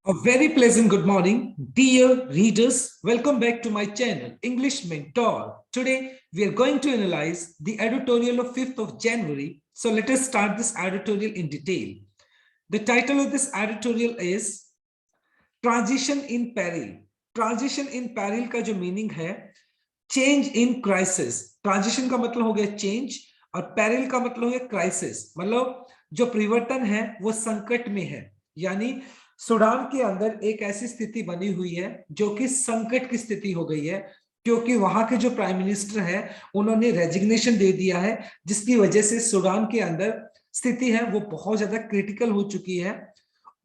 A very pleasant good morning, dear readers. Welcome back to my channel, English Mentor. Today, we are going to analyze the editorial of 5th of January. So let us start this editorial in detail. The title of this editorial is Transition in Peril. Transition in Peril का जो meaning है, change in crisis. Transition का मतलब हो गया change और peril का मतलब हो गया क्राइसिस. मतलब जो परिवर्तन है वो संकट में है. यानी सूडान के अंदर एक ऐसी स्थिति बनी हुई है जो कि संकट की स्थिति हो गई है, क्योंकि वहां के जो प्राइम मिनिस्टर है उन्होंने रेजिग्नेशन दे दिया है, जिसकी वजह से सूडान के अंदर स्थिति है वो बहुत ज्यादा क्रिटिकल हो चुकी है.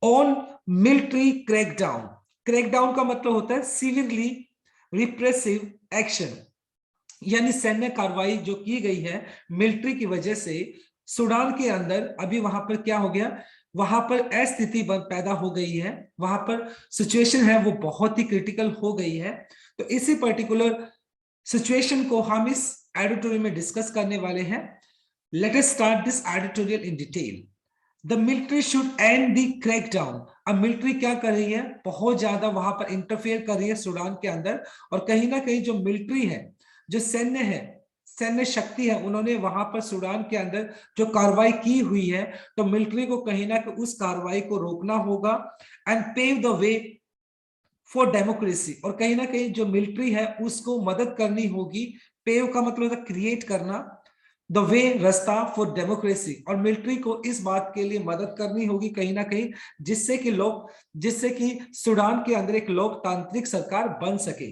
On military crackdown. क्रैकडाउन का मतलब होता है सिवियरली रिप्रेसिव एक्शन, यानी सैन्य कार्रवाई जो की गई है मिलिट्री की वजह से सूडान के अंदर. अभी वहां पर क्या हो गया, वहां पर अस्थिति पैदा हो गई है, वहां पर सिचुएशन है वो बहुत ही क्रिटिकल हो गई है. तो इसी पर्टिकुलर सिचुएशन को हम इस एडिटोरियल में डिस्कस करने वाले हैं. Let us start this editorial in detail. The military should and the crackdown. अब मिलिट्री क्या कर रही है, बहुत ज्यादा वहां पर इंटरफेयर कर रही है सूडान के अंदर, और कहीं ना कहीं जो मिलिट्री है, जो सैन्य है, सैन्य शक्ति है, उन्होंने वहां पर सूडान के अंदर जो कार्रवाई की हुई है, तो मिलिट्री को कहीं ना कहीं उस कार्रवाई को रोकना होगा and pave the way for democracy. और कहीं ना कहीं जो मिलिट्री है उसको मदद करनी होगी. पेव का मतलब है क्रिएट करना, द वे रास्ता फॉर डेमोक्रेसी. और मिलिट्री को इस बात के लिए मदद करनी होगी कहीं ना कहीं, जिससे कि सूडान के अंदर एक लोकतांत्रिक सरकार बन सके.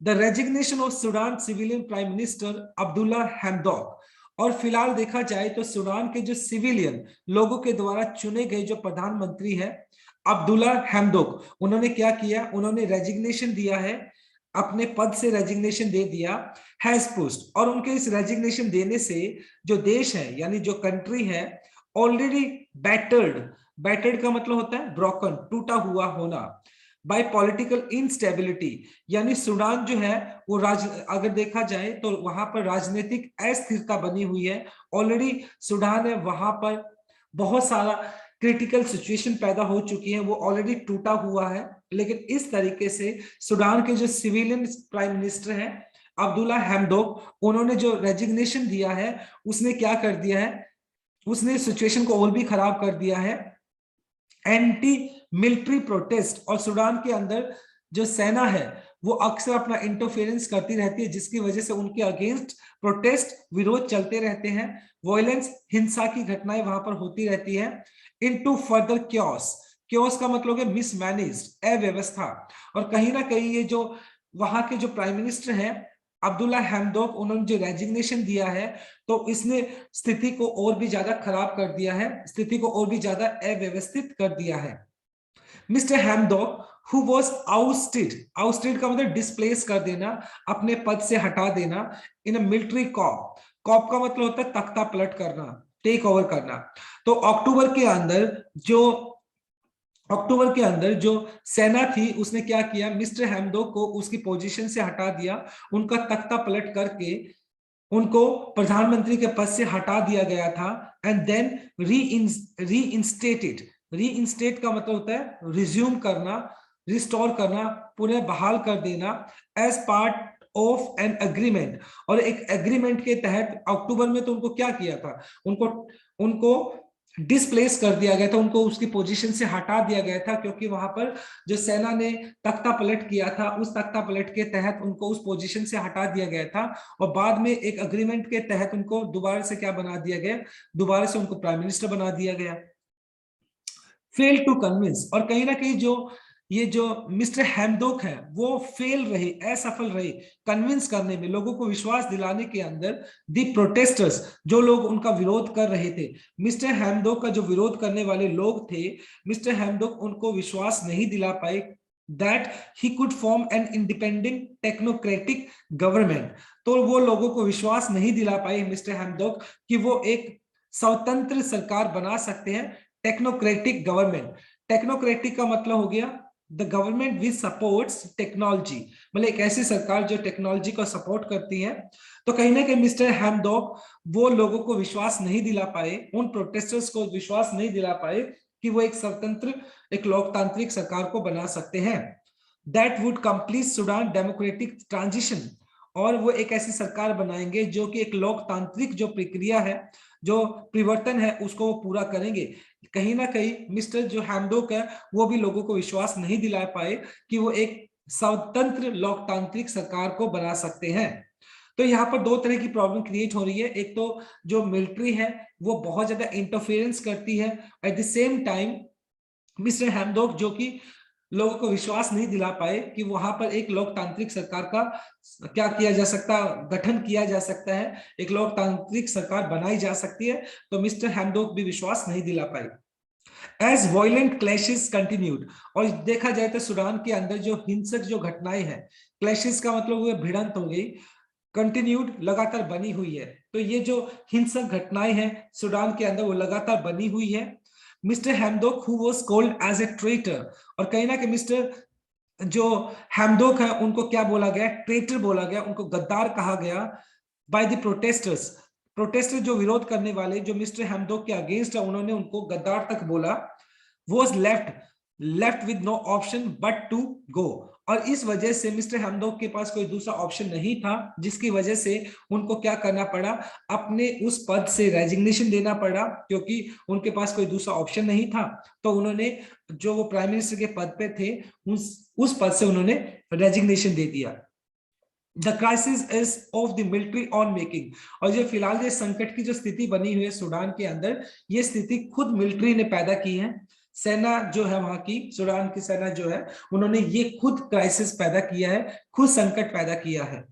The resignation of Sudan civilian prime minister Abdullah Hamdok. और फिलहाल देखा जाए तो सूडान के जो सिविलियन लोगों के द्वारा चुने गए जो प्रधानमंत्री है अब्दुल्ला हैमदौक, उन्होंने क्या किया, उन्होंने रेजिग्नेशन दिया है, अपने पद से रेजिग्नेशन दे दिया, हैज पोस्ट. और उनके इस रेजिग्नेशन देने से जो देश है, यानी जो कंट्री है, ऑलरेडी बैटर्ड का मतलब होता है ब्रोकन, टूटा हुआ होना, बाय पॉलिटिकल इंस्टेबिलिटी. यानी सूडान जो है वो अगर देखा जाए तो वहां पर राजनीतिक अस्थिरता बनी हुई है. ऑलरेडी सूडान है, वहां पर बहुत सारा क्रिटिकल सिचुएशन पैदा हो चुकी है, वो ऑलरेडी टूटा हुआ है. लेकिन इस तरीके से सूडान के जो सिविलियन प्राइम मिनिस्टर हैं अब्दुल्ला हैमदौक, उन्होंने जो रेजिग्नेशन दिया है उसने क्या कर दिया है, उसने सिचुएशन को और भी खराब कर दिया है. Anti military protest. और सूडान के अंदर जो सेना है वो अक्सर अपना इंटरफेरेंस करती रहती है, जिसकी वजह से उनके अगेंस्ट प्रोटेस्ट, विरोध चलते रहते हैं. वायलेंस, हिंसा की घटनाएं वहां पर होती रहती है. Into further chaos. क्योस का मतलब है मिसमैनेज्ड, अव्यवस्था. और कहीं ना कहीं ये जो वहां के जो प्राइम मिनिस्टर हैं अब्दुल्ला हैमदौक, उन्होंने जो रेजिग्नेशन दिया है तो इसने स्थिति को और भी ज्यादा खराब कर दिया है, स्थिति को और भी ज्यादा अव्यवस्थित कर दिया है. Mister Hamdok who was ousted का मतलब डिस्प्लेस कर देना, अपने पद से हटा देना, इन अ मिलिट्री कॉप. कॉप का मतलब होता है तख्ता पलट करना, टेक ओवर करना. तो अक्टूबर के अंदर जो सेना थी उसने क्या किया, मिस्टर हैमदौक को उसकी पोजीशन से हटा दिया, उनका तख्ता पलट करके उनको प्रधानमंत्री के पद से हटा दिया गया था. एंड देन रीइंस्टेट का मतलब होता है रिज्यूम करना, रिस्टोर करना, पुनः बहाल कर देना, as part of an agreement. और एक एग्रीमेंट के तहत अक्टूबर में तो उनको क्या किया था, उनको डिस्प्लेस कर दिया गया था, उनको उसकी पोजीशन से हटा दिया गया था, क्योंकि वहां पर जो सेना ने तख्ता पलट किया था उस तख्ता पलट के तहत उनको उस पोजीशन से हटा दिया गया था. और बाद में एक एग्रीमेंट के तहत उनको दोबारा से क्या बना दिया गया, दोबारा से उनको प्राइम मिनिस्टर बना दिया गया. Fail to convince. और कहीं ना कहीं ये जो मिस्टर हैमदौक है वो फेल रहे, असफल रहे कन्विंस करने में, लोगों को विश्वास दिलाने के अंदर. दी प्रोटेस्टर्स, जो लोग उनका विरोध कर रहे थे, मिस्टर हैमदौक का जो विरोध करने वाले लोग थे, मिस्टर हैमदौक उनको विश्वास नहीं दिला पाए that he could form an independent technocratic government. तो वो लोगों को विश्वास नहीं दिला पाए मिस्टर हैमदौक कि वो एक स्वतंत्र सरकार बना सकते हैं, टेक्नोक्रेटिक गवर्नमेंट. टेक्नोक्रेटिक का मतलब हो गया the government which supports technology, मतलब एक ऐसी सरकार जो टेक्नोलॉजी को सपोर्ट करती है. तो कहीं ना कहीं मिस्टर हैमदौक वो लोगों को विश्वास नहीं दिला पाए, उन प्रोटेस्टर्स को विश्वास नहीं दिला पाए कि वो एक स्वतंत्र, एक लोकतांत्रिक सरकार को बना सकते हैं। That would complete Sudan democratic transition, और वो एक ऐसी सरकार बनाएंगे जो कि एक लोकतांत्रिक जो प्रक्रिया है, जो परिवर्तन है, उसको वो पूरा करेंगे। कहीं ना कहीं मिस्टर जो हैम्डोक है वो भी लोगों को विश्वास नहीं दिला पाए कि वो एक स्वतंत्र लोकतांत्रिक सरकार को बना सकते हैं। तो यहाँ पर दो तरह की प्रॉब्लम क्रिएट हो रही है। एक तो जो मिलिट्री है वो बहुत ज्यादा इंटरफेरेंस करती है, at the same time mister Hamdok जो कि लोगों को विश्वास नहीं दिला पाए कि वहां पर एक लोकतांत्रिक सरकार का क्या किया जा सकता, गठन किया जा सकता है, एक लोकतांत्रिक सरकार बनाई जा सकती है। तो मिस्टर हैम्डोक भी विश्वास नहीं दिला पाए। एज वायलेंट क्लैशेस कंटिन्यूड, और देखा जाए तो सूडान के अंदर जो हिंसक जो घटनाएं हैं, क्लैशेस का मतलब वो भिड़ंत हो गई, कंटिन्यूड लगातार बनी हुई है। तो ये जो हिंसक घटनाएं हैं सूडान के अंदर वो लगातार बनी हुई है। Mister Hamdok who was called as a traitor, और कहीं ना कहीं मिस्टर जो हैम्डोक है उनको क्या बोला गया, ट्रेटर बोला गया, उनको गद्दार कहा गया बाय द प्रोटेस्टर्स। प्रोटेस्टर जो विरोध करने वाले जो मिस्टर हैम्डोक के अगेंस्ट है, उन्होंने उनको गद्दार तक बोला। was left with no option but to go, और इस वजह से मिस्टर हैम्डोक के पास कोई दूसरा ऑप्शन नहीं था, जिसकी वजह से उनको क्या करना पड़ा, अपने उस पद से रेजिग्नेशन देना पड़ा, क्योंकि उनके पास कोई दूसरा ऑप्शन नहीं था। तो उन्होंने जो वो प्राइम मिनिस्टर के पद पे थे उस पद से उन्होंने रेजिग्नेशन दे दिया। The crisis is of the military on making, और जो फिलहाल जो संकट की जो स्थिति बनी हुई है सूडान के अंदर, ये स्थिति खुद मिलिट्री ने पैदा की है। सेना जो है वहां की, सूडान की सेना जो है, उन्होंने ये खुद क्राइसिस पैदा किया है, खुद संकट पैदा किया है।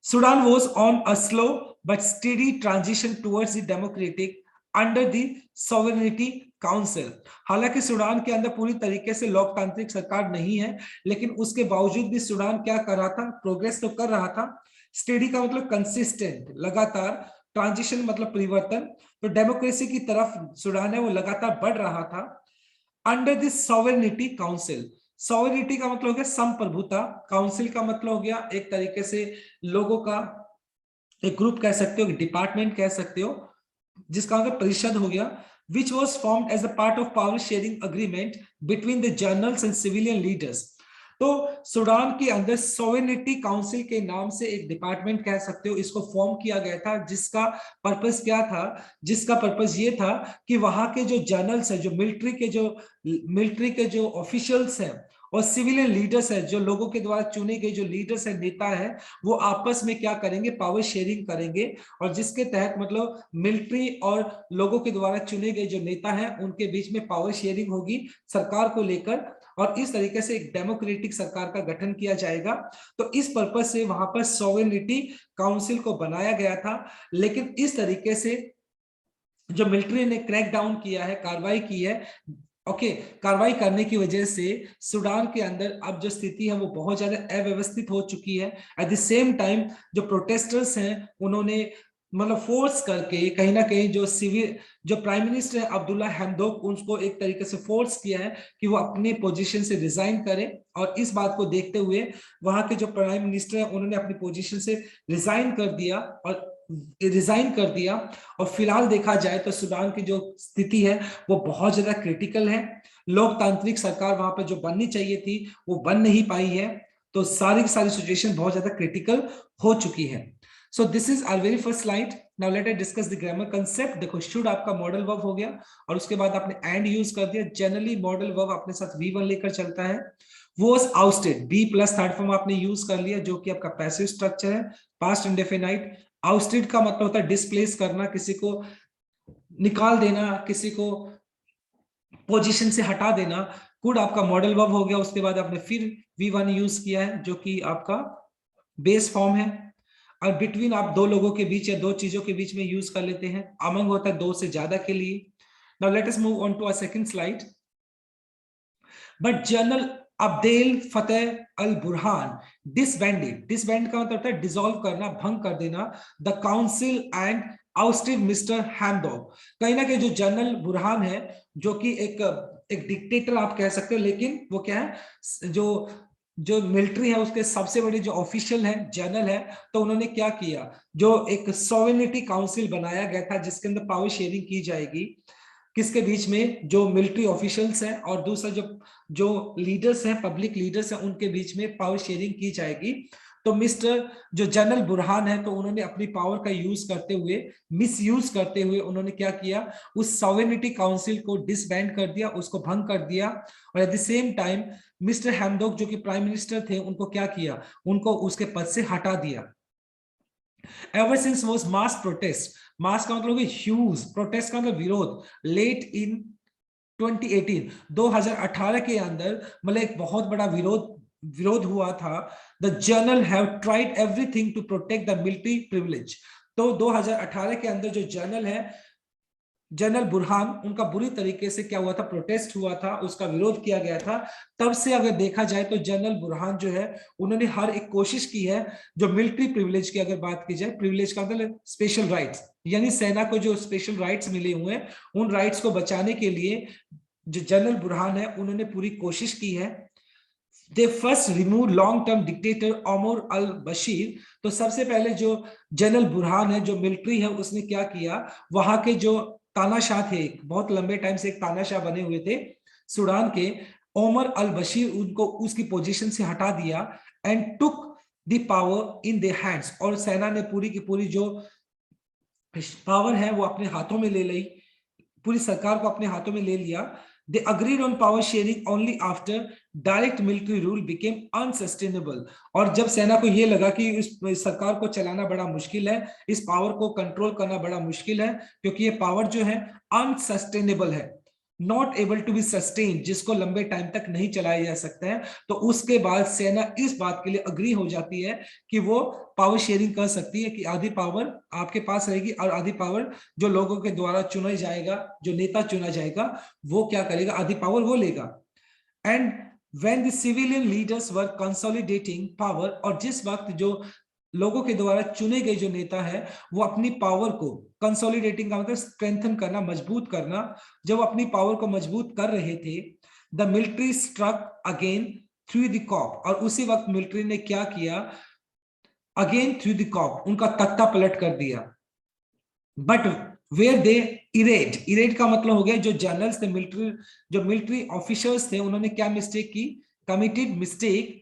Sudan was on a slow but steady transition towards the democratic under the sovereignty council. हालांकि सूडान के अंदर पूरी तरीके से लोकतांत्रिक सरकार नहीं है, लेकिन उसके बावजूद भी सूडान क्या कर रहा था, प्रोग्रेस तो कर रहा था। स्टेडी का मतलब कंसिस्टेंट, लगातार, ट्रांजिशन मतलब परिवर्तन, तो डेमोक्रेसी की तरफ सूडान है वो लगातार बढ़ रहा था। Under the sovereignty council, sovereignty का मतलब हो गया संप्रभुता, काउंसिल का मतलब हो गया एक तरीके से लोगों का एक ग्रुप कह सकते हो, डिपार्टमेंट कह सकते हो, जिसका मतलब परिषद हो गया, which was formed as a part of power sharing agreement between the generals and civilian leaders। तो सूडान के अंदर सोवेनिटी काउंसिल के नाम से एक डिपार्टमेंट कह सकते हो, इसको फॉर्म किया गया था, जिसका पर्पस क्या था, जिसका पर्पस ये था कि वहां के जो जनरल्स है, जो मिलिट्री के जो ऑफिशियल्स हैं और सिविलियन लीडर्स है, जो लोगों के द्वारा चुने गए जो लीडर्स है, नेता है, वो आपस में क्या करेंगे, पावर शेयरिंग करेंगे, और जिसके तहत मतलब मिलिट्री और लोगों के द्वारा चुने गए जो नेता हैं उनके बीच में पावर शेयरिंग होगी सरकार को लेकर, और इस तरीके से एक डेमोक्रेटिक सरकार का गठन किया जाएगा। तो इस पर्पस से वहां पर सोवेनिटी काउंसिल को बनाया गया था। लेकिन इस तरीके से जो मिलिट्री ने क्रैक डाउन किया है, कार्रवाई की है, कार्रवाई करने की वजह से सूडान के अंदर अब जो स्थिति है वो बहुत ज्यादा अव्यवस्थित हो चुकी है। एट द सेम टाइम जो प्रोटेस्टर्स हैं उन्होंने मतलब फोर्स करके कहीं ना कहीं जो प्राइम मिनिस्टर है अब्दुल्ला हैम्डोक, उनको एक तरीके से फोर्स किया है कि वो अपने पोजीशन से रिजाइन करें, और इस बात को देखते हुए वहां के जो प्राइम मिनिस्टर है उन्होंने अपनी पोजीशन से रिजाइन कर दिया। और फिलहाल देखा जाए तो सूडान की जो स्थिति है वो बहुत ज्यादा क्रिटिकल है। लोकतांत्रिक सरकार वहां पर जो बननी चाहिए थी वो बन नहीं पाई है, तो सारी की सारी सिचुएशन बहुत ज्यादा क्रिटिकल हो चुकी है। So this is our very first slide. Now let us discuss the grammar concept. देखो, शुड आपका मॉडल वर्ब हो गया, और उसके बाद आपने एंड यूज कर दिया। जनरली मॉडल वर्ब अपने साथ V1 लेकर चलता है। was ousted, B plus third form आपने यूज कर लिया, जो कि आपका पैसिव स्ट्रक्चर है, पास्ट इंडेफिनाइट। आउस्टेड का मतलब होता है डिस्प्लेस करना, किसी को निकाल देना, किसी को पोजीशन से हटा देना। कुड आपका मॉडल वर्ब हो गया, उसके बाद आपने फिर V1 यूज किया है जो कि आपका बेस फॉर्म है। और बिटवीन आप दो लोगों के बीच या दो चीजों के बीच में यूज कर लेते हैं। अमंग होता है दो से ज्यादा के लिए। Now let us move on to a second slide. But general Abdel Fattah al Burhan disband का मतलब होता है डिसॉल्व करना, भंग कर देना, the council and ousted mister Hamdok. कहीं ना कहीं जो जनरल बुरहान है, जो कि एक डिक्टेटर आप कह सकते हो, लेकिन वो क्या है, जो मिलिट्री है उसके सबसे बड़े जो ऑफिशियल है, जनरल है, तो उन्होंने क्या किया, जो एक सोवेनिटी काउंसिल बनाया गया था जिसके अंदर पावर शेयरिंग की जाएगी, किसके बीच में, जो मिलिट्री ऑफिशियल्स हैं और दूसरा जो जो लीडर्स हैं, पब्लिक लीडर्स हैं, उनके बीच में पावर शेयरिंग की जाएगी। तो मिस्टर जो जनरल बुरहान है, तो उन्होंने अपनी पावर का यूज करते हुए, मिस यूज करते हुए उन्होंने क्या किया, उस सॉवरेनिटी काउंसिल को डिसबैंड कर दिया, उसको भंग कर दिया। और at the same time mister Hamdok जो कि प्राइम मिनिस्टर थे, उनको क्या किया, उनको उसके पद से हटा दिया। Ever since was mass protest, mass का मतलब ह्यूज, प्रोटेस्ट का मतलब विरोध, लेट इन 2018 2018 के अंदर मतलब एक बहुत बड़ा विरोध हुआ था। The general have tried everything to protect the military privilege. तो 2018 के अंदर जो जर्नल है, जनरल बुरहान, उनका बुरी तरीके से क्या हुआ था, प्रोटेस्ट हुआ था, उसका विरोध किया गया था। तब से अगर देखा जाए तो जनरल बुरहान जो है, उन्होंने हर एक कोशिश की है, जो मिलिट्री प्रिविलेज की अगर बात की जाए, प्रिविलेज का मतलब स्पेशल राइट्स, यानी सेना को जो स्पेशल राइट्स मिले हुए हैं, उन राइट्स को बचाने के लिए जो जनरल बुरहान है, उन्होंने पूरी कोशिश की है। They first remove long term dictator Omar al Bashir. तो सबसे पहले जो जनरल बुरहान है, जो मिलिट्री है, उसने क्या किया, वहां के जो तानाशाह थे, बहुत लंबे टाइम से एक तानाशाह बने हुए थे सूडान के, ओमर अल बशीर, उनको उसकी पोजीशन से हटा दिया and took the power in their hands. और सेना ने पूरी की पूरी जो पावर है वो अपने हाथों में ले ली, पूरी सरकार को अपने हाथों में ले लिया। They agreed on power sharing only after direct military rule became unsustainable। और जब सेना को ये लगा कि इस सरकार को चलाना बड़ा मुश्किल है, इस पावर को कंट्रोल करना बड़ा मुश्किल है, क्योंकि ये पावर जो है अनसस्टेनेबल है, not able to be sustain, जिसको लंबे टाइम तक नहीं चलाया जा सकता है, तो उसके बाद सेना इस बात के लिए अग्री हो जाती है कि वो पावर शेयरिंग कर सकती है, कि आधी पावर आपके पास रहेगी और आधी पावर जो लोगों के द्वारा चुना जाएगा, जो नेता चुना जाएगा, वो क्या करेगा, आधी पावर वो लेगा। And when the civilian leaders were consolidating power, और जिस वक्त जो लोगों के द्वारा चुने गए जो नेता है, वो अपनी पावर को, कंसोलिडेटिंग का मतलब स्ट्रेंथन करना, मजबूत करना, जब अपनी पावर को मजबूत कर रहे थे, the military struck again through the coup. और उसी वक्त मिलिट्री ने क्या किया, अगेन थ्रू द कॉप, उनका तख्ता पलट कर दिया। बट वेयर दे इरेड का मतलब हो गया, जो जनरल्स थे, मिलिट्री जो मिलिट्री ऑफिसर्स थे, उन्होंने क्या मिस्टेक की, committed mistake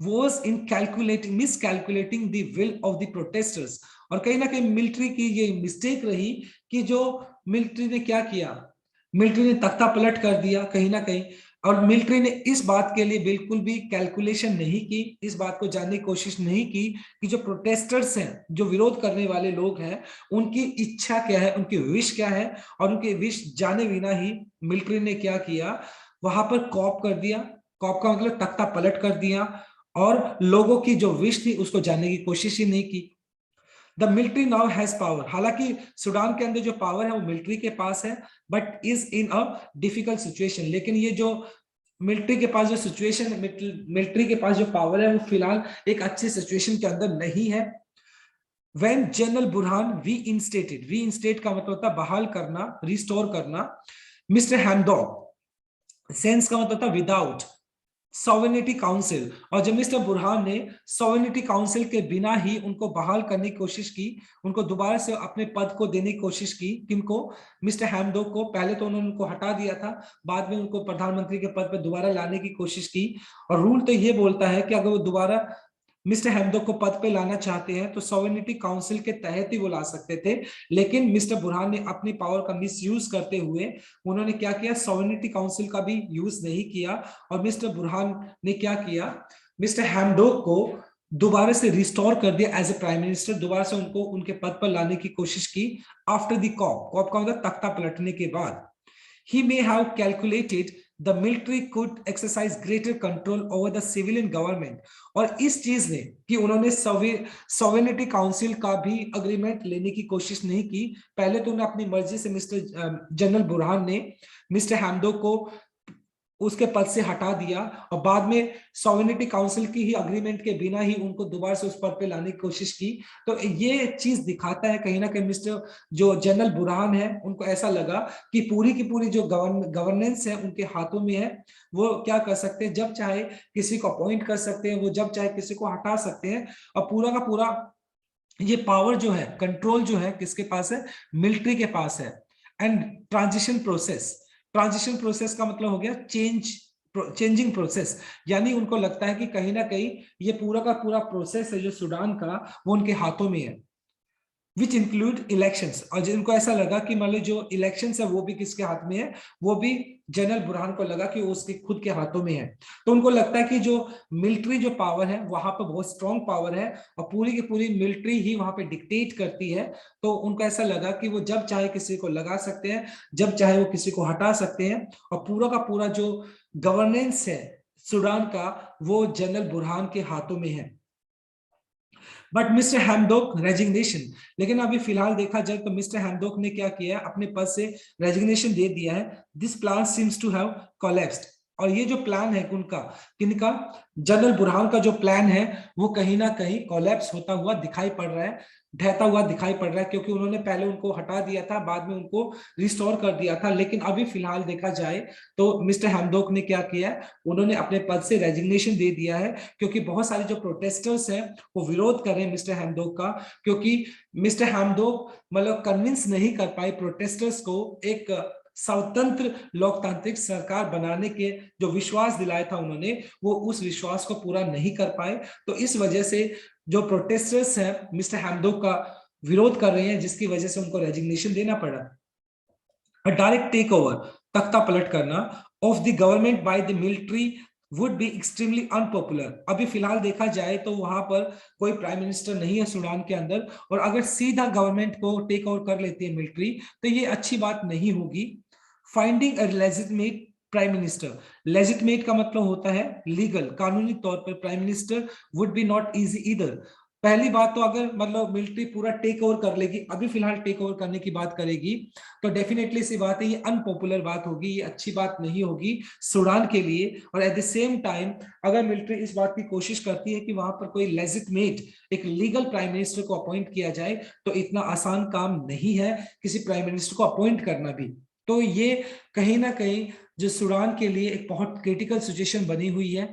was in miscalculating the will of the protesters। और कहीं ना कहीं मिलिट्री की ये मिस्टेक रही कि जो मिलिट्री ने क्या किया, मिलिट्री ने तख्ता पलट कर दिया कहीं ना कहीं, और मिलिट्री ने इस बात के लिए बिल्कुल भी कैलकुलेशन नहीं की, इस बात को जानने की कोशिश नहीं की कि जो प्रोटेस्टर्स हैं, जो विरोध करने वाले लोग हैं, उनकी इच्छा क्या है, उनकी विश क्या है, और उनके विश जाने बिना ही मिलिट्री ने क्या किया, वहां पर कॉप कर दिया। कॉप का मतलब तख्ता पलट कर दिया, और लोगों की जो विश थी उसको जानने की कोशिश ही नहीं की। The military now has power, हालांकि सूडान के अंदर जो पावर है वो मिलिट्री के पास है, but is in a difficult situation. लेकिन ये जो मिलिट्री के पास जो सिचुएशन, मिलिट्री के पास जो पावर है, वो फिलहाल एक अच्छी सिचुएशन के अंदर नहीं है। When general Burhan reinstated, reinstate का मतलब होता है बहाल करना, रिस्टोर करना, मिस्टर हैमडॉक, सेंस का मतलब था विदाउट सॉवरेनिटी काउंसिल, और जब मिस्टर बुरहान ने सॉवरेनिटी काउंसिल के बिना ही उनको बहाल करने की कोशिश की, उनको दोबारा से अपने पद को देने की कोशिश की, किनको, मिस्टर हैमडॉक को, पहले तो उन्होंने उनको हटा दिया था, बाद में उनको प्रधानमंत्री के पद पर दोबारा लाने की कोशिश की। और रूल तो ये बोलता है कि अगर वो दोबारा मिस्टर हैमडॉक को पद पे लाना चाहते हैं तो सॉवरेनिटी काउंसिल के तहत ही वो ला सकते थे, लेकिन मिस्टर बुरहान ने अपनी पावर का मिसयूज करते हुए उन्होंने क्या किया, सॉवरेनिटी काउंसिल का भी यूज नहीं किया, और मिस्टर बुरहान ने क्या किया, मिस्टर हैमडॉक को दोबारा से रिस्टोर कर दिया एज ए प्राइम मिनिस्टर, दोबारा से उनको उनके पद पर लाने की कोशिश की। आफ्टर द कॉप का मतलब तख्ता पलटने के बाद, he may have calculated the military could exercise greater control over the civilian government। और इस चीज ने कि उन्होंने सॉवरेनिटी काउंसिल का भी अग्रीमेंट लेने की कोशिश नहीं की, पहले तो उन्हें अपनी मर्जी से मिस्टर जनरल बुरहान ने मिस्टर हैमडॉक को उसके पद से हटा दिया, और बाद में सॉवरेनिटी काउंसिल की ही अग्रीमेंट के बिना ही उनको दोबारा से उस पद पे लाने की कोशिश की। तो ये चीज दिखाता है कहीं ना कहीं मिस्टर जो जनरल बुरहान है, उनको ऐसा लगा कि पूरी की पूरी जो गवर्नेंस है उनके हाथों में है, वो क्या कर सकते हैं, जब चाहे किसी को अपॉइंट कर सकते हैं, वो जब चाहे किसी को हटा सकते हैं, और पूरा का पूरा ये पावर जो है, कंट्रोल जो है, किसके पास है, मिलिट्री के पास है। एंड ट्रांजिशन प्रोसेस का मतलब हो गया चेंजिंग प्रोसेस, यानी उनको लगता है कि कहीं ना कहीं ये पूरा का पूरा प्रोसेस है जो सूडान का, वो उनके हाथों में है, विच इंक्लूड इलेक्शंस। और जिनको ऐसा लगा कि मान लो जो इलेक्शंस है वो भी किसके हाथ में है, वो भी जनरल बुरहान को लगा कि वो उसके खुद के हाथों में है। तो उनको लगता है कि जो मिलिट्री जो पावर है वहां पर बहुत स्ट्रॉन्ग पावर है और पूरी की पूरी मिलिट्री ही वहां पे डिक्टेट करती है। तो उनको ऐसा लगा कि वो जब चाहे किसी को लगा सकते हैं, जब चाहे वो किसी को हटा सकते हैं, और पूरा का पूरा जो गवर्नेंस है सूडान का वो जनरल बुरहान के हाथों में है। बट मिस्टर हैमडोक रेजिग्नेशन, लेकिन अभी फिलहाल देखा जाए तो मिस्टर हैमडोक ने क्या किया है, अपने पद से रेजिग्नेशन दे दिया है। This plan seems to have collapsed, और ये जो प्लान है उनका, किनका, जनरल बुरहान का जो प्लान है वो कहीं ना कहीं कोलैप्स होता हुआ दिखाई पड़ रहा है, ढहता हुआ दिखाई पड़ रहा है, क्योंकि उन्होंने पहले उनको हटा दिया था, बाद में उनको रिस्टोर कर दिया था। लेकिन अभी फिलहाल देखा जाए तो मिस्टर हैमडोक ने क्या किया है, उन्होंने अपने पद से रेजिग्नेशन दे दिया है, क्योंकि बहुत सारे जो प्रोटेस्टर्स हैं वो विरोध कर रहे हैं मिस्टर हैमडोक का, क्योंकि मिस्टर हैमडोक मतलब कन्विंस नहीं कर पाए प्रोटेस्टर्स को एक स्वतंत्र लोकतांत्रिक सरकार बनाने के जो विश्वास दिलाया था उन्होंने, वो उस विश्वास को पूरा नहीं कर पाए। तो इस वजह से जो प्रोटेस्टर्स हैं मिस्टर हैमडोक का विरोध कर रहे हैं, जिसकी वजह से उनको रेजिग्नेशन देना पड़ा। डायरेक्ट टेक ओवर, तख्ता पलट करना of the government by the military would be extremely unpopular. अभी फिलहाल देखा जाए तो वहां पर कोई प्राइम मिनिस्टर नहीं है सूडान के अंदर, और अगर सीधा गवर्नमेंट को टेक ओवर कर लेती है मिलिट्री तो ये अच्छी बात नहीं होगी। Finding a legitimate prime minister, legitimate का मतलब होता है लीगल, कानूनी तौर पर prime minister would be not easy इधर। पहली बात तो अगर मतलब मिलिट्री पूरा टेक ओवर कर लेगी, अभी फिलहाल टेक ओवर करने की बात करेगी, तो डेफिनेटली सी बात है ये अनपॉपुलर बात होगी, ये अच्छी बात नहीं होगी सूडान के लिए। और एट द सेम टाइम अगर मिलिट्री इस बात की कोशिश करती है कि वहां पर कोई लेजिटिमेट एक लीगल प्राइम मिनिस्टर को अपॉइंट किया जाए, तो इतना आसान काम नहीं है किसी प्राइम मिनिस्टर को अपॉइंट करना भी। तो ये कहीं ना कहीं जो सूडान के लिए एक बहुत क्रिटिकल सिचुएशन बनी हुई है।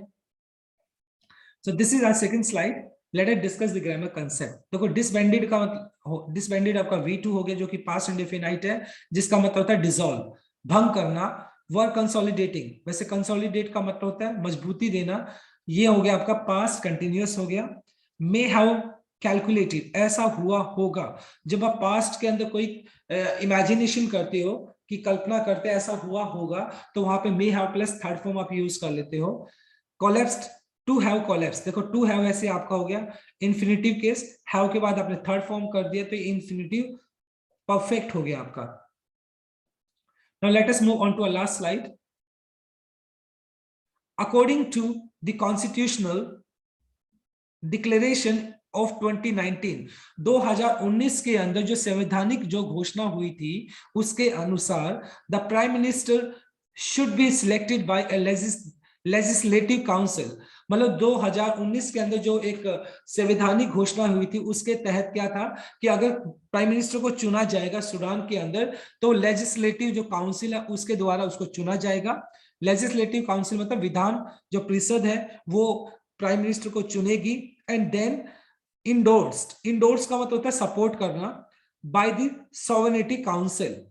So this is our second slide, let us discuss the grammar concept. देखो डिसबैंडेड का मतलब, डिसबैंडेड आपका V2 हो गया जो कि पास्ट इंडेफिनाइट है, जिसका मतलब होता है डिसॉल्व, भंग करना। वर कंसोलिडेटिंग, वैसे कंसोलिडेट का मतलब होता है मजबूती देना, ये हो गया आपका पास्ट कंटिन्यूअस हो गया। मे हैव कैलकुलेटेड, ऐसा हुआ होगा, जब आप पास्ट के अंदर कोई इमेजिनेशन करते हो कि कल्पना करते हैं ऐसा हुआ होगा, तो वहां पे may have plus third form आप यूज कर लेते हो। कोलैप्स्ड, टू हैव कोलैप्स, देखो टू हैव ऐसे आपका हो गया इंफिनिटिव केस, हैव के बाद आपने थर्ड फॉर्म कर दिया तो इंफिनिटिव परफेक्ट हो गया आपका। Now let us move on to a last slide. According to the constitutional declaration of 2019, 2019 के अंदर जो संवैधानिक जो घोषणा हुई थी उसके अनुसार the prime minister should be selected by a legislative council. मतलब 2019 के अंदर जो एक संवैधानिक घोषणा हुई थी उसके तहत क्या था कि अगर प्राइम मिनिस्टर को चुना जाएगा सूडान के अंदर, तो लेजिस्लेटिव जो काउंसिल है उसके द्वारा उसको चुना जाएगा। लेजिस्लेटिव काउंसिल मतलब विधान जो परिषद है वो प्राइम मिनिस्टर को चुनेगी। एंड देन इंडोर्स्ड, इंडोर्स का मतलब होता है सपोर्ट करना, बाय द सॉवरेनिटी काउंसिल।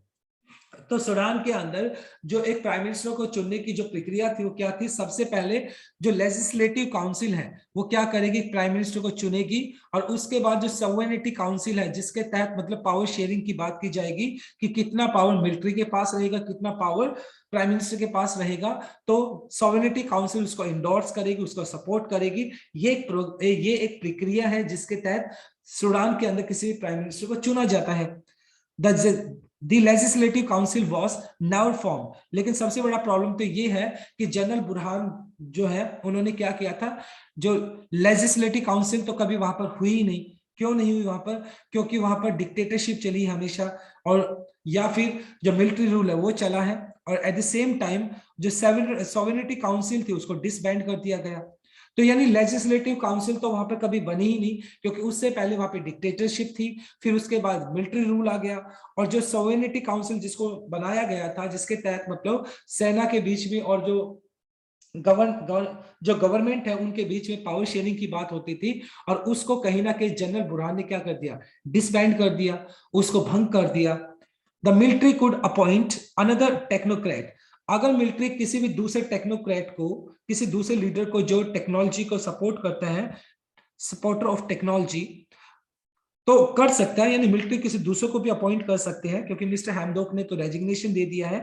तो सूडान के अंदर जो एक प्राइम मिनिस्टर को चुनने की जो प्रक्रिया थी वो क्या थी, सबसे पहले जो लेजिस्लेटिव काउंसिल है वो क्या करेगी, प्राइम मिनिस्टर को चुनेगी, और उसके बाद जो सॉवरेनिटी काउंसिल है जिसके तहत मतलब पावर शेयरिंग की बात की जाएगी कि कितना पावर मिलिट्री के पास रहेगा, कितना पावर प्राइम मिनिस्टर के पास रहेगा, तो सॉवरेनिटी काउंसिल उसको इंडोर्स करेगी, उसको सपोर्ट करेगी। ये एक प्रक्रिया है जिसके तहत सूडान के अंदर किसी भी प्राइम मिनिस्टर को चुना जाता है। The legislative council was never formed, लेकिन सबसे बड़ा प्रॉब्लम तो ये है कि जनरल बुरहान जो है उन्होंने क्या किया था, जो लेजिस्लेटिव काउंसिल तो कभी वहां पर हुई ही नहीं। क्यों नहीं हुई वहां पर, क्योंकि वहां पर डिक्टेटरशिप चली हमेशा, और या फिर जो मिलिट्री रूल है वो चला है, और एट द सेम टाइम जो सॉवरेनिटी काउंसिल थी उसको डिसबैंड कर दिया गया। तो यानी लेजिस्लेटिव काउंसिल तो वहां पर कभी बनी ही नहीं, क्योंकि उससे पहले वहां पे डिक्टेटरशिप थी, फिर उसके बाद मिलिट्री रूल आ गया, और जो सॉवरेनिटी काउंसिल जिसको बनाया गया था जिसके तहत मतलब सेना के बीच में और जो जो गवर्नमेंट है उनके बीच में पावर शेयरिंग की बात होती थी, और उसको कहीं ना कहीं जनरल बुरहान ने क्या कर दिया, डिसबैंड कर दिया, उसको भंग कर दिया। The military could appoint another technocrat. अगर मिलिट्री किसी भी दूसरे टेक्नोक्रेट को, किसी दूसरे लीडर को जो टेक्नोलॉजी को सपोर्ट करता है, सपोर्टर ऑफ टेक्नोलॉजी, तो कर सकता है, यानी मिलिट्री किसी दूसरे को भी अपॉइंट कर सकते हैं, क्योंकि मिस्टर हैमडॉक ने तो रेजिग्नेशन दे दिया है।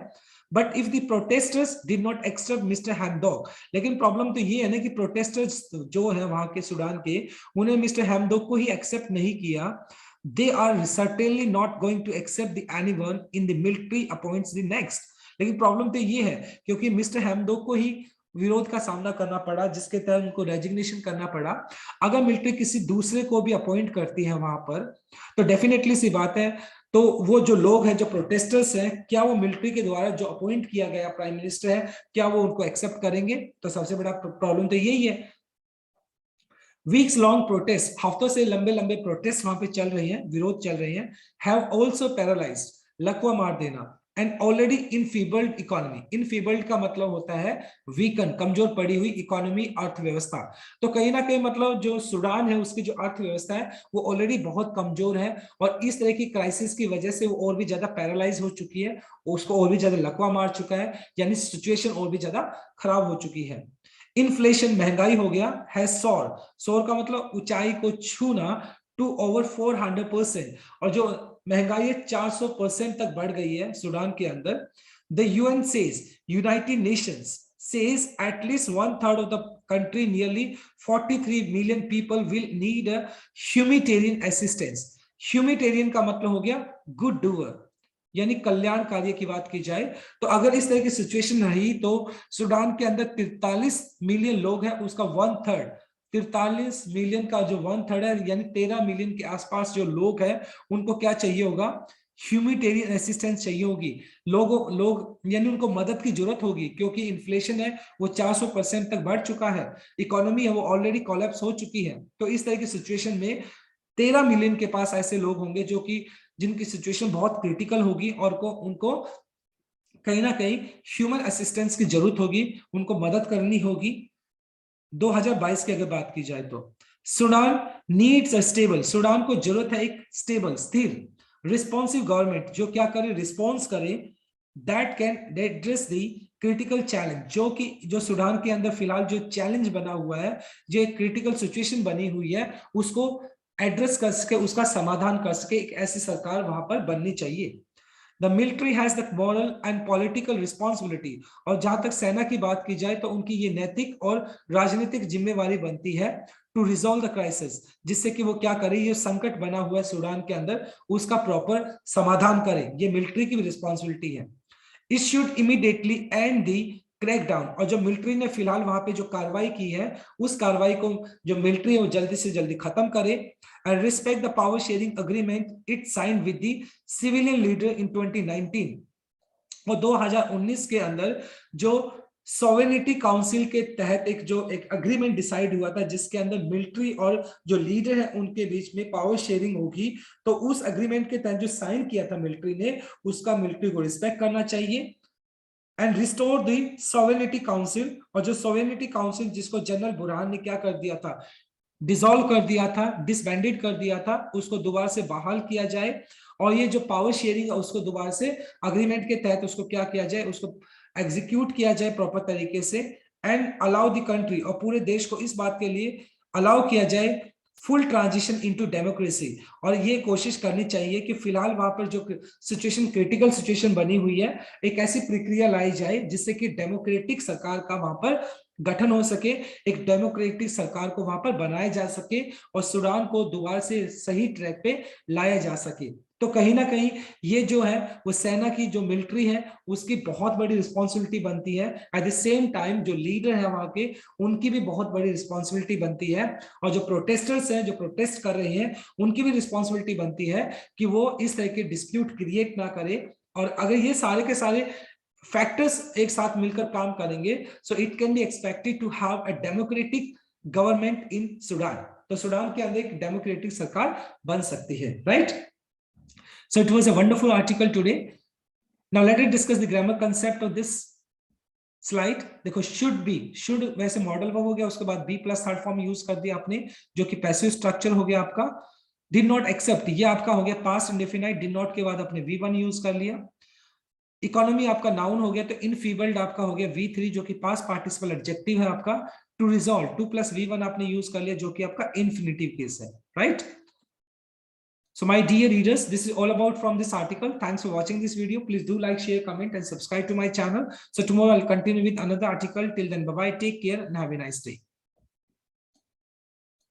But if the protesters did not accept mister Hamdok, लेकिन प्रॉब्लम तो ये है ना कि प्रोटेस्टर्स जो है वहां के सूडान के, उन्हें मिस्टर हैमडॉक को ही एक्सेप्ट नहीं किया, they are certainly not going to accept the anyone in the military appoints the next। लेकिन प्रॉब्लम तो ये है क्योंकि मिस्टर हैमडॉक को ही विरोध का सामना करना पड़ा, जिसके तहत उनको रेजिग्नेशन करना पड़ा। अगर मिलिट्री किसी दूसरे को भी अपॉइंट करती है वहां पर, तो डेफिनेटली सी बात है, तो वो जो लोग हैं, जो प्रोटेस्टर्स हैं, क्या वो मिलिट्री के द्वारा जो अपॉइंट किया गया प्राइम मिनिस्टर है, क्या वो उनको एक्सेप्ट करेंगे? तो सबसे बड़ा प्रॉब्लम तो यही है। वीक्स लॉन्ग प्रोटेस्ट, हफ्तों से लंबे लंबे प्रोटेस्ट वहां पे चल रही हैं, विरोध चल रही हैं, हैव आल्सो पैरालाइज्ड, लकवा मार देना, and already enfeebled economy. Enfeebled का मतलब होता है वीकन, कमजोर पड़ी हुई इकोनॉमी, अर्थव्यवस्था। तो कहीं ना कहीं मतलब जो सूडान है उसकी जो अर्थव्यवस्था है वो ऑलरेडी बहुत कमजोर है, और इस तरह की क्राइसिस की वजह से वो और भी ज्यादा पैरालाइज हो चुकी है, उसको और भी ज्यादा लकवा मार चुका है, यानी सिचुएशन और भी ज्यादा खराब हो चुकी है। इन्फ्लेशन, महंगाई हो गया है, सोर, सोर का मतलब ऊंचाई को छूना, टू ओवर 400%, और जो महंगाई है 400% तक बढ़ गई है सूडान के अंदर। The UN says, United Nations says at least 1/3 of the country, nearly 43 million people will need a humanitarian assistance। humanitarian का मतलब हो गया गुड डूअर, यानी कल्याण कार्य की बात की जाए तो अगर इस तरह की सिचुएशन रही तो सूडान के अंदर 43 मिलियन लोग हैं, उसका 1/3, 43 मिलियन का जो 1/3 है, यानी 13 मिलियन के आसपास जो लोग हैं, उनको क्या चाहिए होगा? ह्यूमैनिटेरियन असिस्टेंस चाहिए होगी। लोग यानी उनको मदद की जरूरत होगी, क्योंकि इन्फ्लेशन है वो 400% तक बढ़ चुका है, इकोनॉमी है वो ऑलरेडी कोलैप्स हो चुकी है। तो इस तरह की सिचुएशन में 13 मिलियन के पास ऐसे लोग होंगे जो कि जिनकी सिचुएशन बहुत क्रिटिकल होगी, और उनको कहीं ना कहीं ह्यूमन असिस्टेंस की जरूरत होगी, उनको मदद करनी होगी। 2022 की अगर बात की जाए तो Sudan needs a stable, Sudan को जरूरत है एक स्टेबल, स्थिर, रिस्पॉन्सिव गवर्नमेंट, जो क्या करे? रिस्पॉन्स करे, that can address the critical challenge, जो कि जो सूडान के अंदर फिलहाल जो चैलेंज बना हुआ है, जो एक क्रिटिकल सिचुएशन बनी हुई है, उसको एड्रेस कर सके, उसका समाधान कर सके, एक ऐसी सरकार वहां पर बननी चाहिए। The military has the moral and political responsibility, और जहां तक सेना की बात की जाए तो उनकी ये नैतिक और राजनीतिक जिम्मेवारी बनती है टू रिजॉल्व द क्राइसिस, जिससे कि वो क्या करे, ये संकट बना हुआ है सूडान के अंदर, उसका प्रॉपर समाधान करे, ये मिलिट्री की भी रिस्पॉन्सिबिलिटी है। It should immediately and the crackdown, और जो मिलिट्री ने फिलहाल वहां पे जो कार्रवाई की है, उस कार्रवाई को जो मिलिट्री है वो जल्दी से जल्दी खत्म करे, and respect the power sharing agreement it signed with the civilian leader in 2019। और 2019 के अंदर जो सोवेनिटी काउंसिल के तहत एक अग्रीमेंट डिसाइड हुआ था, जिसके अंदर मिलिट्री और जो लीडर है उनके बीच में पावर शेयरिंग होगी, तो उस अग्रीमेंट के तहत जो साइन किया था मिलिट्री ने, उसका मिलिट्री को रिस्पेक्ट करना चाहिए। And restore the sovereignty council, और जो सोवेनिटी काउंसिल जिसको जनरल बुरहान ने क्या कर दिया था, डिसॉल्व कर दिया था, डिसबैंडेड कर दिया था, उसको दोबारा से बहाल किया जाए, और ये जो पावर शेयरिंग है उसको दोबारा से अग्रीमेंट के तहत उसको क्या किया जाए, उसको एग्जीक्यूट किया जाए प्रॉपर तरीके से, एंड अलाउ द कंट्री, और पूरे देश को इस बात के लिए अलाउ किया जाए फुल ट्रांजिशन इनटू डेमोक्रेसी। और ये कोशिश करनी चाहिए कि फिलहाल वहां पर जो सिचुएशन, क्रिटिकल सिचुएशन बनी हुई है, एक ऐसी प्रक्रिया लाई जाए जिससे कि डेमोक्रेटिक सरकार का वहां पर गठन हो सके, एक डेमोक्रेटिक सरकार को वहां पर बनाया जा सके, और सूडान को दोबारा से सही ट्रैक पे लाया जा सके। तो कहीं ना कहीं ये जो है वो सेना की जो मिलिट्री है उसकी बहुत बड़ी रिस्पॉन्सिबिलिटी बनती है, एट द सेम टाइम जो लीडर है वहां के, उनकी भी बहुत बड़ी रिस्पॉन्सिबिलिटी बनती है, और जो प्रोटेस्टर्स हैं, जो प्रोटेस्ट कर रहे हैं, उनकी भी रिस्पॉन्सिबिलिटी बनती है कि वो इस तरह के डिस्प्यूट क्रिएट ना करे। और अगर ये सारे के सारे फैक्टर्स एक साथ मिलकर काम करेंगे, so it can be expected to have a democratic government in Sudan. तो सूडान के अंदर एक डेमोक्रेटिक सरकार बन सकती है, right? So it was a wonderful article today. Now let us discuss the grammar concept of this slide. देखो, should be, should वैसे मॉडल वर्ब हो गया, उसके बाद B plus third form use कर दिया आपने, जो कि पैसिव स्ट्रक्चर हो गया आपका। डिड नॉट एक्सेप्ट, ये आपका हो गया पास्ट इंडेफिनाइट, डिड नॉट के बाद आपने V1 यूज कर लिया। इकोनॉमी आपका नाउन हो गया, तो इनफीबल्ड आपका हो गया V3 जो कि पास्ट पार्टिसिपल एडजेक्टिव है आपका। टू रिजॉल्व 2 + V1 आपने यूज कर लिया जो कि आपका इन्फिनिटिव केस है, right. So my dear readers, this is all about from this article. Thanks for watching this video. Please do like, share, comment and subscribe to my channel. So tomorrow I'll continue with another article. Till then, bye bye, take care and have a nice day.